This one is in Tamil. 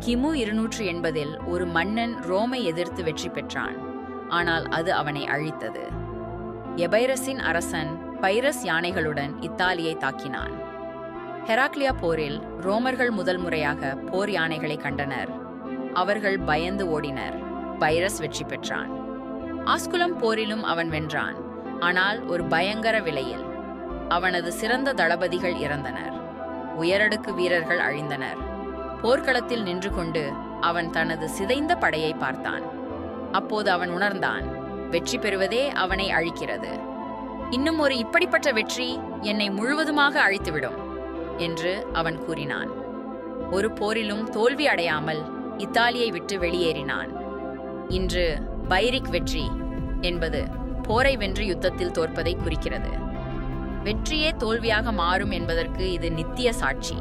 கிமு 280இல் ஒரு மன்னன் ரோமை எதிர்த்து வெற்றி பெற்றான், ஆனால் அது அவனை அழித்தது. எபைரஸின் அரசன் பைரஸ் யானைகளுடன் இத்தாலியை தாக்கினான். ஹெராக்லியா போரில் ரோமர்கள் முதல் முறையாக போர் யானைகளை கண்டனர். அவர்கள் பயந்து ஓடினர். பைரஸ் வெற்றி பெற்றான். ஆஸ்குலம் போரிலும் அவன் வென்றான், ஆனால் ஒரு பயங்கர விலையில். அவனது சிறந்த தளபதிகள் இறந்தனர். உயரடுக்கு வீரர்கள் அழிந்தனர். போர்க்களத்தில் நின்று கொண்டு அவன் தனது சிதைந்த படையை பார்த்தான். அப்போது அவன் உணர்ந்தான், வெற்றி பெறுவதே அவனை அழிக்கிறது. இன்னும் ஒரு இப்படிப்பட்ட வெற்றி என்னை முழுவதுமாக அழித்துவிடும் என்று அவன் கூறினான். ஒரு போரிலும் தோல்வி அடையாமல் இத்தாலியை விட்டு வெளியேறினான். இன்று பைரிக் வெற்றி என்பது போரை வென்று யுத்தத்தில் தோற்பதை குறிக்கிறது. வெற்றியே தோல்வியாக மாறும் என்பதற்கு இது நித்திய சாட்சி.